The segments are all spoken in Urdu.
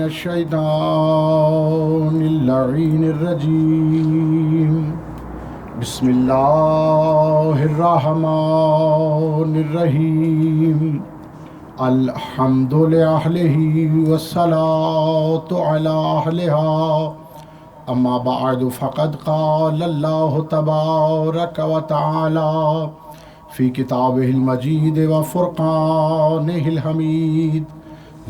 الشیطان اللعین الرجیم بسم اللہ الرحمن الرحیم الحمد لأہلہ والصلاة علی اہلہا اما بعد فقد قال اللہ تبارک وتعالی فی کتابہ المجید وفرقانہ الحمید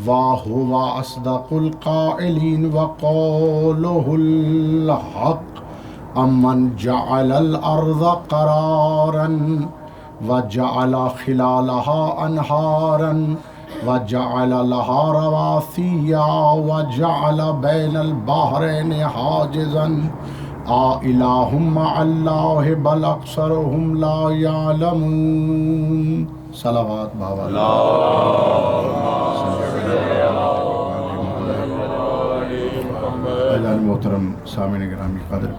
وَهُوَ أَصْدَقُ الْقَائِلِينَ وَقَوْلُهُ الْحَقُّ أَمَّنْ جَعَلَ الْأَرْضَ قَرَارًا وَجَعَلَ خِلَالَهَا أَنْهَارًا وَجَعَلَ لَهَا رَوَاسِيَّ وَجَعَلَ بَيْنَ الْبَحْرَيْنِ حَاجِزًا أَإِلَٰهٌ مَّعَ اللَّهِ بَلْ أَكْثَرُهُمْ لَا يَعْلَمُونَ صلوات بابا اعزائے محترم سامعین گرامی قدر،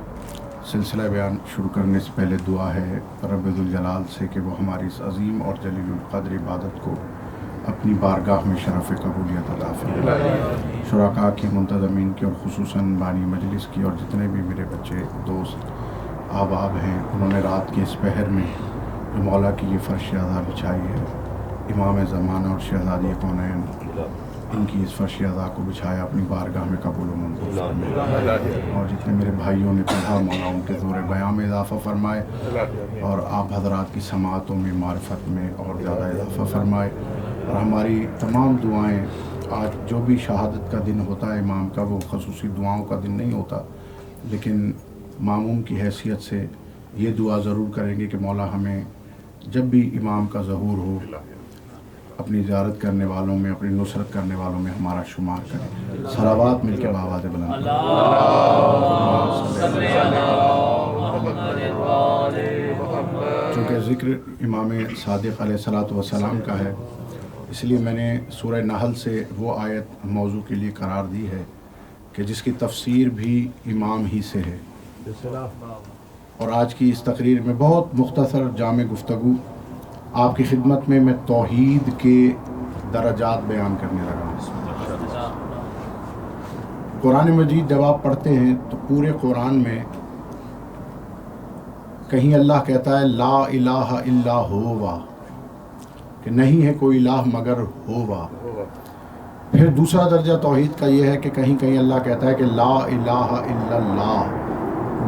سلسلہ بیان شروع کرنے سے پہلے دعا ہے رب ذوالجلال سے کہ وہ ہماری اس عظیم اور جلیل القدر عبادت کو اپنی بارگاہ میں شرف قبولیت عطا فرمائے۔ شرکاء کی، منتظمین کی اور خصوصاً بانی مجلس کی اور جتنے بھی میرے بچے دوست احباب ہیں، انہوں نے رات کے اس پہر میں جو مولا کی یہ فرش اعضا بچھائی ہے، امام زمانہ اور شہزادی کونین، ان کی اس فرش اعضا کو بچھایا، اپنی بارگاہ میں قبول و منظور فرمائے، اور جتنے میرے بھائیوں نے پڑھا مولا ان کے زور بیان میں اضافہ فرمائے، اور آپ حضرات کی سماعتوں میں، معرفت میں اور زیادہ اضافہ فرمائے، اور ہماری تمام دعائیں، آج جو بھی شہادت کا دن ہوتا ہے امام کا، وہ خصوصی دعاؤں کا دن نہیں ہوتا، لیکن ماموم کی حیثیت سے یہ دعا ضرور کریں گے کہ مولا ہمیں جب بھی امام کا ظہور ہو، اپنی زیارت کرنے والوں میں، اپنی نصرت کرنے والوں میں ہمارا شمار کریں۔ صلوات مل کے بآواز بلند چونکہ ذکر امام صادق علیہ السلام کا ہے، اس لیے میں نے سورہ نحل سے وہ آیت موضوع کے لیے قرار دی ہے کہ جس کی تفسیر بھی امام ہی سے ہے، اور آج کی اس تقریر میں بہت مختصر جامع گفتگو آپ کی خدمت میں توحید کے درجات بیان کرنے لگا ہوں۔ قرآن مجید جب آپ پڑھتے ہیں تو پورے قرآن میں کہیں اللہ کہتا ہے لا الہ الا ہوا، کہ نہیں ہے کوئی الہ مگر ہوا۔ پھر دوسرا درجہ توحید کا یہ ہے کہ کہیں کہیں اللہ کہتا ہے کہ لا الہ الا اللہ،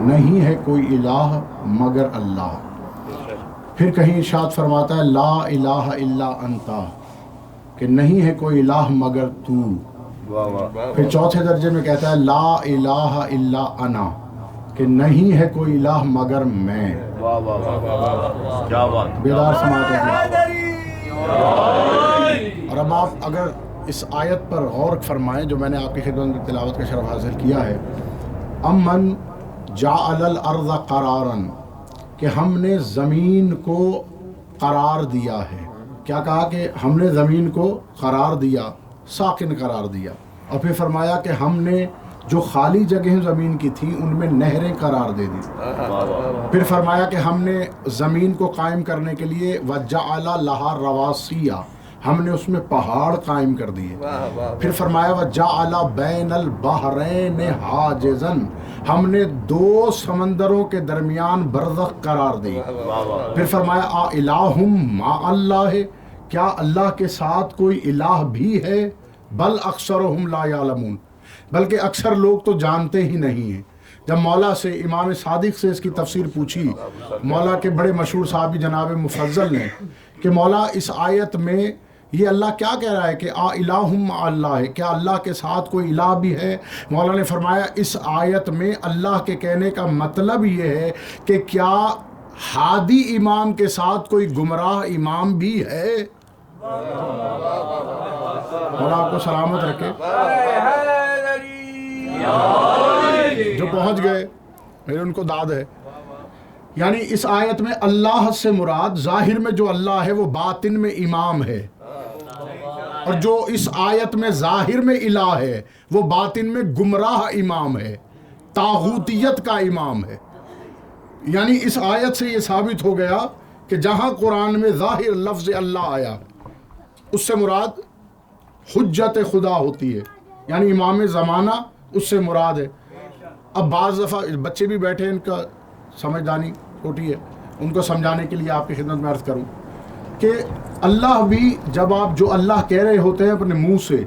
نہیں ہے کوئی الہ مگر اللہ۔ پھر کہیں ارشاد فرماتا ہے لا الہ الا انتا، کہ نہیں ہے کوئی الہ مگر تو۔ پھر چوتھے درجے میں کہتا ہے لا الہ الا انا، کہ نہیں ہے کوئی الہ مگر میں۔ بیدار سماعت ہے۔ اور اب آپ اگر اس آیت پر غور فرمائیں جو میں نے آپ کی خدمت میں تلاوت کا شرف حاصل کیا ہے، امن جعل الارض قرارا، کہ ہم نے زمین کو قرار دیا ہے۔ کیا کہا کہ ہم نے زمین کو قرار دیا، ساکن قرار دیا، اور پھر فرمایا کہ ہم نے جو خالی جگہیں زمین کی تھیں ان میں نہریں قرار دے دی۔ پھر فرمایا کہ ہم نے زمین کو قائم کرنے کے لیے وَجَعَلَ لَهَا رَوَاسِيَّ، ہم نے اس میں پہاڑ قائم کر دیے۔ پھر فرمایا وَجَعَلَ بَيْنَ الْبَحْرَيْنِ حَاجِزًا، ہم نے دو سمندروں کے درمیان برزخ قرار دی۔ پھر فرمایا اَإِلَٰهٌ مَّعَ اللَّهِ، کیا اللہ کے ساتھ کوئی الہ بھی ہے؟ بل اکثرهم لا يعلمون، بلکہ اکثر لوگ تو جانتے ہی نہیں ہیں۔ جب مولا سے، امام صادق سے اس کی تفسیر پوچھی، مولا کے بڑے مشہور صحابی جناب مفضل نے، کہ مولا اس آیت میں یہ اللہ کیا کہہ رہا ہے کہ الہ مع اللہ، کیا اللہ کے ساتھ کوئی الہ بھی ہے؟ مولا نے فرمایا اس آیت میں اللہ کے کہنے کا مطلب یہ ہے کہ کیا ہادی امام کے ساتھ کوئی گمراہ امام بھی ہے؟ مولا آپ کو سلامت رکھے۔ جو پہنچ گئے میرے ان کو داد ہے۔ یعنی اس آیت میں اللہ سے مراد ظاہر میں جو اللہ ہے وہ باطن میں امام ہے، اور جو اس آیت میں ظاہر میں الہ ہے وہ باطن میں گمراہ امام ہے، طاغوتیت کا امام ہے۔ یعنی اس آیت سے یہ ثابت ہو گیا کہ جہاں قرآن میں ظاہر لفظ اللہ آیا اس سے مراد حجت خدا ہوتی ہے، یعنی امام زمانہ اس سے مراد ہے۔ اب بعض دفعہ بچے بھی بیٹھے ہیں، ان کا سمجھدانی چھوٹی ہے، ان کو سمجھانے کے لیے آپ کی خدمت میں عرض کروں کہ اللہ بھی جب آپ جو اللہ کہہ رہے ہوتے ہیں اپنے منہ سے،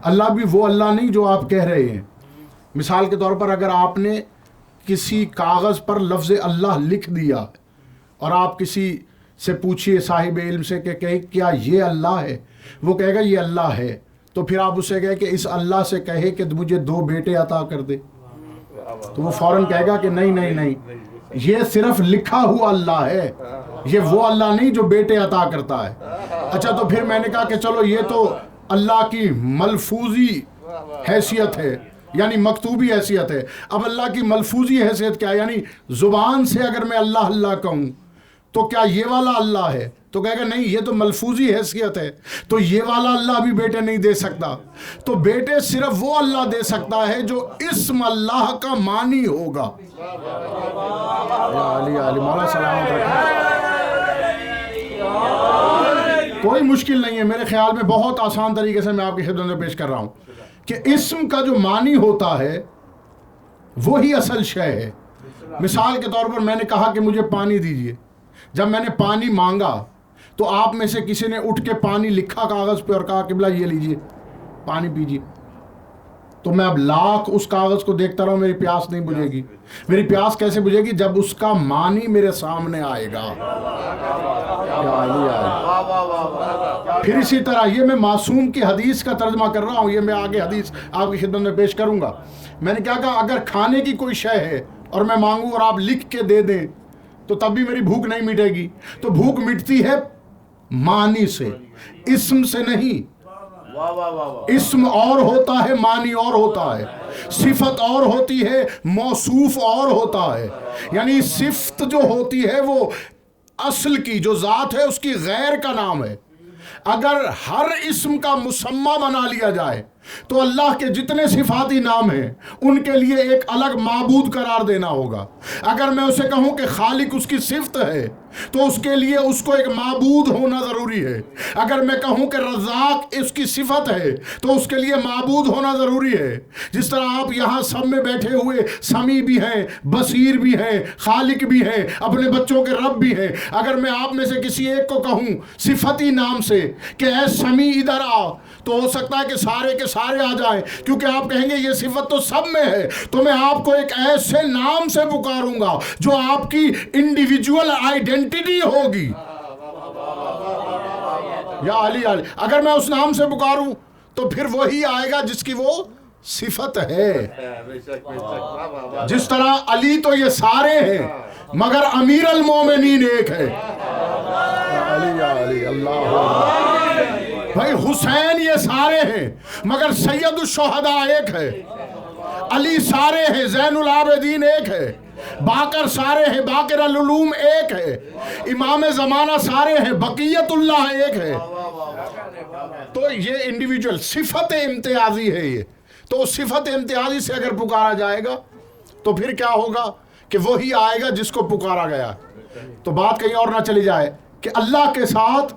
اللہ بھی وہ اللہ نہیں جو آپ کہہ رہے ہیں۔ مثال کے طور پر اگر آپ نے کسی کاغذ پر لفظ اللہ لکھ دیا اور آپ کسی سے پوچھیے صاحب علم سے کہ کیا یہ اللہ ہے، وہ کہے گا یہ اللہ ہے، تو پھر آپ اسے کہے کہ اس اللہ سے کہے کہ مجھے 2 بیٹے عطا کر دے، تو وہ فوراً کہے گا کہ نہیں، یہ صرف لکھا ہوا اللہ ہے، یہ وہ اللہ نہیں جو بیٹے عطا کرتا ہے۔ اچھا تو پھر میں نے کہا کہ چلو یہ تو اللہ کی ملفوظی حیثیت ہے، یعنی مکتوبی حیثیت ہے۔ اب اللہ کی ملفوظی حیثیت کیا ہے؟ یعنی زبان سے اگر میں اللہ اللہ کہوں تو کیا یہ والا اللہ ہے؟ تو کہے گا نہیں، یہ تو ملفوظی حیثیت ہے، تو یہ والا اللہ بھی بیٹے نہیں دے سکتا۔ تو بیٹے صرف وہ اللہ دے سکتا ہے جو اسم اللہ کا معنی ہوگا۔ علی مولا سلامت رکھیں۔ کوئی مشکل نہیں ہے، میرے خیال میں بہت آسان طریقے سے میں آپ کی خدمت میں پیش کر رہا ہوں کہ اسم کا جو معنی ہوتا ہے وہی اصل شے ہے۔ مثال کے طور پر میں نے کہا کہ مجھے پانی دیجیے، جب میں نے پانی مانگا تو آپ میں سے کسی نے اٹھ کے پانی لکھا کاغذ پہ اور کہا کہ بلا یہ لیجیے پانی پیجیے، تو میں اب لاکھ اس کاغذ کو دیکھتا رہوں، میری پیاس نہیں بجھے گی۔ میری پیاس کیسے بجھے گی؟ جب اس کا معنی میرے سامنے آئے گا۔ پھر اسی طرح یہ میں معصوم کی حدیث کا ترجمہ کر رہا ہوں، یہ میں آگے حدیث آپ کی خدمت میں پیش کروں گا۔ میں نے کیا کہا؟ اگر کھانے کی کوئی شے ہے اور میں مانگوں اور آپ لکھ کے دے دیں تو تب بھی میری بھوک نہیں مٹے گی۔ تو بھوک مٹتی ہے معنی سے، اسم سے نہیں۔ اسم اور ہوتا ہے، معنی اور ہوتا ہے، صفت اور ہوتی ہے، موصوف اور ہوتا ہے۔ یعنی صفت جو ہوتی ہے وہ اصل کی جو ذات ہے اس کی غیر کا نام ہے۔ اگر ہر اسم کا مسمى بنا لیا جائے تو اللہ کے جتنے صفاتی نام ہیں ان کے لیے ایک الگ معبود قرار دینا ہوگا۔ اگر میں اسے کہوں کہ خالق اس کی صفت ہے تو اس کے لیے اس کو ایک معبود ہونا ضروری ہے۔ اگر میں کہوں کہ رزاق اس کی صفت ہے تو اس کے لیے معبود ہونا ضروری ہے۔ جس طرح آپ یہاں سب میں بیٹھے ہوئے سمیع بھی ہیں، بصیر بھی ہیں، خالق بھی ہیں، اپنے بچوں کے رب بھی ہیں۔ اگر میں آپ میں سے کسی ایک کو کہوں صفتی نام سے کہ اے سمیع ادھر آ، تو ہو سکتا ہے کہ سارے کے سارے آ جائیں، کیونکہ آپ کہیں گے یہ صفت تو سب میں ہے۔ تو میں آپ کو ایک ایسے نام سے پکاروں گا جو آپ کی انڈیویجول آئیڈینٹی ہوگی۔ یا علی علی، اگر میں اس نام سے پکاروں تو پھر وہی آئے گا جس کی وہ صفت ہے۔ جس طرح علی تو یہ سارے ہیں مگر امیر المومنین ایک ہے۔ علی علی اللہ بھائی، حسین یہ سارے ہیں مگر سید الشہداء ایک ہے۔ علی سارے ہیں، زین العابدین ایک ہے۔ باقر سارے ہیں، باقر العلوم ایک ہے۔ امام زمانہ سارے ہیں، بقیت اللہ ایک ہے۔ تو یہ انڈیویجول صفت امتیازی ہے یہ۔ تو صفت امتیازی سے اگر پکارا جائے گا تو پھر کیا ہوگا کہ وہی آئے گا جس کو پکارا گیا۔ تو بات کہیں اور نہ چلی جائے کہ اللہ کے ساتھ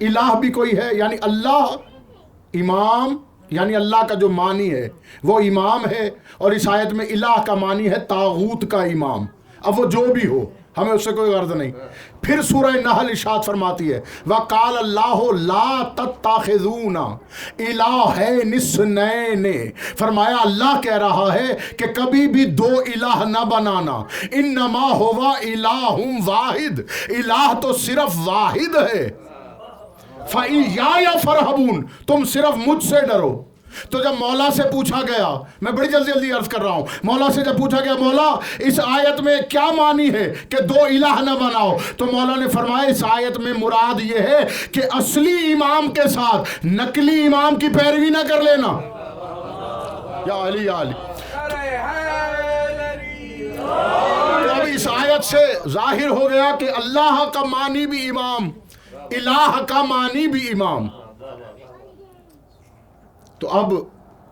الہ بھی کوئی ہے، یعنی اللہ امام، یعنی اللہ کا جو معنی ہے وہ امام ہے، اور اس آیت میں الہ کا معنی ہے طاغوت کا امام۔ اب وہ جو بھی ہو، ہمیں اس سے کوئی غرض نہیں۔ پھر سورہ نحل ارشاد فرماتی ہے وَقَالَ اللَّهُ لَا تَتَّخِذُونَ إِلَٰهَيْنِ اثْنَيْنِ، فرمایا اللہ کہہ رہا ہے کہ کبھی بھی 2 الہ نہ بنانا، انما هو الہ واحد، الہ تو صرف واحد ہے۔ فَإِيَّايَ فَارْهَبُونَ، تم صرف مجھ سے ڈرو۔ تو جب مولا سے پوچھا گیا، میں بڑی جلدی عرض کر رہا ہوں، مولا سے جب پوچھا گیا مولا اس آیت میں کیا معنی ہے کہ 2 الہ نہ بناؤ، تو مولا نے فرمایا اس آیت میں مراد یہ ہے کہ اصلی امام کے ساتھ نقلی امام کی پیروی نہ کر لینا۔ یا علی یا علی۔ تو اب اس آیت سے ظاہر ہو گیا کہ اللہ کا معنی بھی امام، الہ کا معنی بھی امام۔ تو اب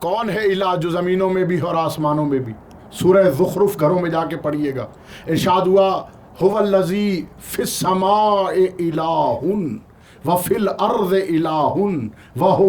کون ہے الہ جو زمینوں میں بھی اور آسمانوں میں بھی؟ سورہ زخرف گھروں میں جا کے پڑھیے گا، ارشاد ہوا هو الذی فی السماء الہ وفی الارض الہ وہو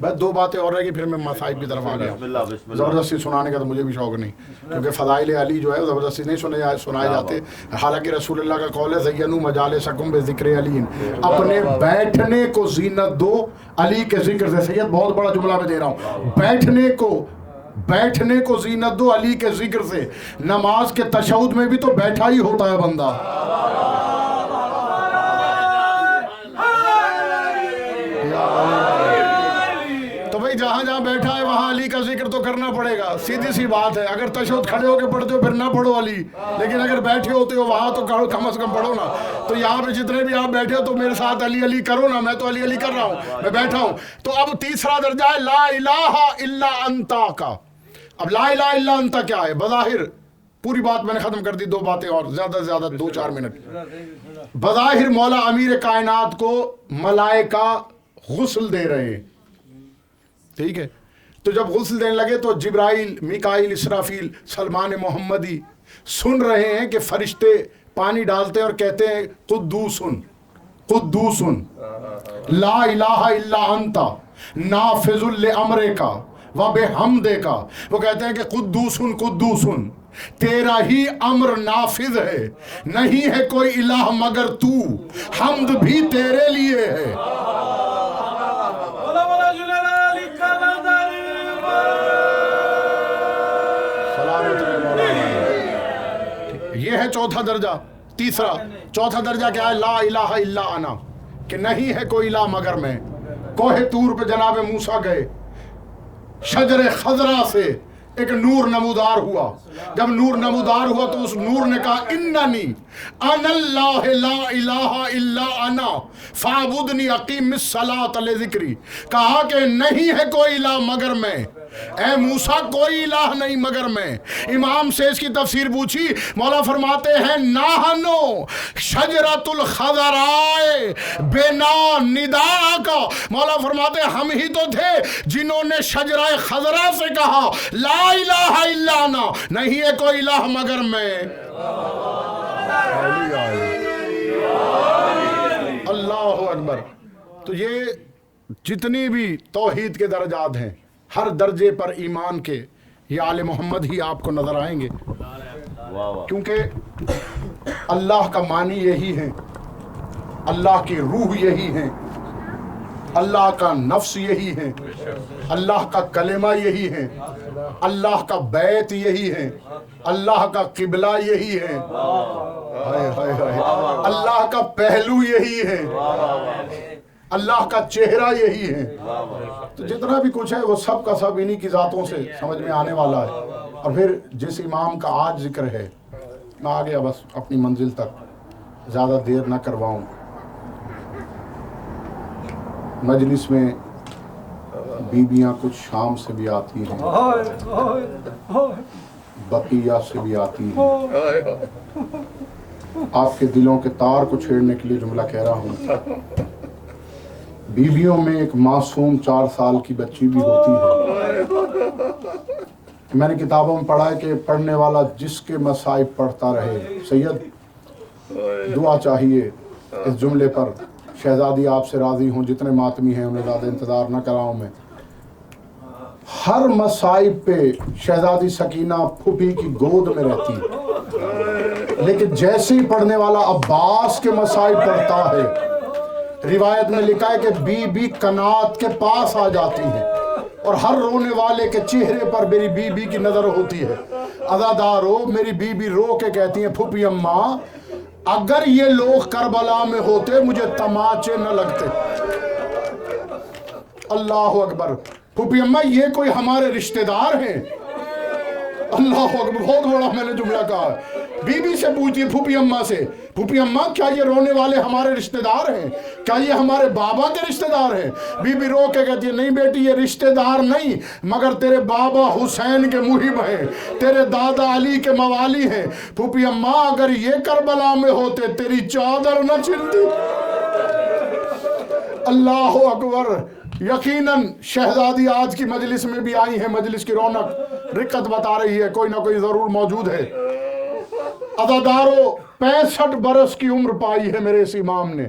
بس دو باتیں اور رہ گئی، پھر میں مصائب کی طرف آ گیا. زبردستی سنانے کا تو مجھے بھی شوق نہیں، کیونکہ فضائل علی جو ہے زبردستی نہیں سنائے جاتے. حالانکہ رسول اللہ کا قول ہے زینوا مجالسکم بذکر علی، اپنے بیٹھنے کو زینت دو علی کے ذکر سے. سید بہت بڑا جملہ میں دے رہا ہوں، بیٹھنے کو زینت دو علی کے ذکر سے. نماز کے تشہد میں بھی تو بیٹھا ہی ہوتا ہے بندہ. تو بھئی جہاں جہاں بیٹھا ہے وہاں علی کا ذکر تو کرنا پڑے گا، سیدھی سی بات ہے. اگر تشہد کھڑے ہو کے پڑھتے ہو پھر نہ پڑھو علی، لیکن اگر بیٹھے ہوتے ہو وہاں تو کم از کم پڑھو نا. تو یہاں پہ جتنے بھی آپ بیٹھے ہو تو میرے ساتھ علی علی کرو نا. میں تو علی علی کر رہا ہوں، میں بیٹھا ہوں. تو اب تیسرا درجہ ہے لا الہ الا انتا کا. اب لا الہ الا انتا کیا ہے؟ بظاہر پوری بات میں نے ختم کر دی، دو باتیں اور، زیادہ سے زیادہ 2-4 منٹ. بظاہر مولا امیر کائنات کو ملائکہ غسل دے رہے ہیں، ٹھیک ہے. تو جب غسل دینے لگے تو جبرائیل، میکائیل، اسرافیل، سلمان محمدی سن رہے ہیں کہ فرشتے پانی ڈالتے ہیں اور کہتے ہیں قدوسن قدوسن لا الہ الا انت نافذ لامرک و بحمدک. وہ کہتے ہیں کہ قدوسن قدوسن، تیرا ہی امر نافذ ہے، نہیں ہے کوئی الہ مگر تو، حمد بھی تیرے لیے ہے. یہ ہے چوتھا درجہ. تیسرا چوتھا درجہ کیا ہے؟ لا الہ الا انا، کہ نہیں ہے کوئی الہ مگر میں. کوہ طور پہ جناب موسیٰ گئے، شجر خضرا سے ایک نور نمودار ہوا. جب نور نمودار ہوا تو اس نور نے کہا اننی انا اللہ لا الہ الا انا فاعبدنی اقیم الصلاۃ لذکری. کہا کہ نہیں ہے کوئی الہ مگر میں، اے موسیٰ کوئی الہ نہیں مگر میں. امام سے اس کی تفسیر پوچھی، مولا فرماتے ہیں ناہنو شجرۃ الخضراء بنا ندا کا. مولا فرماتے ہیں ہم ہی تو تھے جنہوں نے شجرہ خضرا سے کہا لا الہ الا انا، نہیں ہے کوئی الہ مگر میں. اللہ اکبر. تو یہ جتنی بھی توحید کے درجات ہیں، ہر درجے پر ایمان کے یہ آل محمد ہی آپ کو نظر آئیں گے، کیونکہ اللہ کا معنی یہی ہے، اللہ کی روح یہی ہے، اللہ کا نفس یہی ہے، اللہ کا کلمہ یہی ہے، اللہ کا بیت یہی ہے، اللہ کا قبلہ یہی ہے، اللہ کا پہلو یہی ہے، اللہ کا چہرہ یہی ہے. تو جتنا بھی کچھ ہے وہ سب کا سب انہی کی ذاتوں سے سمجھ میں آنے والا ہے. اور پھر جس امام کا آج ذکر ہے، میں آ گیا بس اپنی منزل تک، زیادہ دیر نہ کرواؤں. مجلس میں بیویاں کچھ شام سے بھی آتی ہیں، بقیہ سے بھی آتی ہیں. آپ کے دلوں کے تار کو چھیڑنے کے لیے جملہ کہہ رہا ہوں. بیویوں میں ایک معصوم 4 سال کی بچی بھی ہوتی ہے. میں نے کتابوں میں پڑھا ہے کہ پڑھنے والا جس کے مصائب پڑھتا رہے. سید دعا چاہیے اس جملے پر. شہزادی آپ سے راضی ہوں، جتنے ماتمی ہیں انہیں زیادہ انتظار نہ کراؤں میں. ہر مصائب پہ شہزادی سکینہ پھوپھی کی گود میں رہتی ہے، لیکن جیسے ہی پڑھنے والا عباس کے مصائب پڑھتا ہے، روایت میں لکھا ہے کہ بی بی کنات کے پاس آ جاتی ہے اور ہر رونے والے کے چہرے پر میری بی بی کی نظر ہوتی ہے. عزادارو، میری بی بی رو کے کہتی ہیں پھوپھی اماں اگر یہ لوگ کربلا میں ہوتے مجھے تماچے نہ لگتے. اللہ اکبر. پھوپھی اماں یہ کوئی ہمارے رشتہ دار ہیں؟ اللہ اکبر. بہت بڑا میں نے جملہ کہا. بی بی سے پوچھتی ہے پھوپھی اماں سے، پھوپھی اماں کیا یہ رونے والے ہمارے رشتہ دار ہیں؟ کیا یہ ہمارے بابا کے رشتہ دار ہیں؟ بی بی رو کے کہتی ہے نہیں بیٹی، یہ رشتہ دار نہیں مگر تیرے بابا حسین کے محب ہیں، تیرے دادا علی کے موالی ہیں. پھوپھی اماں اگر یہ کربلا میں ہوتے تیری چادر نہ چھلتی. اللہ اکبر. یقیناً شہزادی آج کی مجلس میں بھی آئی ہیں، مجلس کی رونق رقت بتا رہی ہے، کوئی نہ کوئی ضرور موجود ہے. عزادارو 65 برس کی عمر پائی ہے میرے اس امام نے.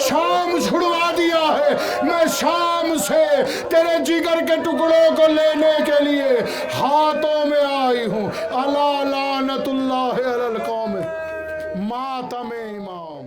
شام چھڑوا دیا ہے، میں شام سے تیرے جگر کے ٹکڑوں کو لینے کے لیے ہاتھوں میں آئی ہوں۔ الا لعنت اللہ علی القوم، ماتم امام۔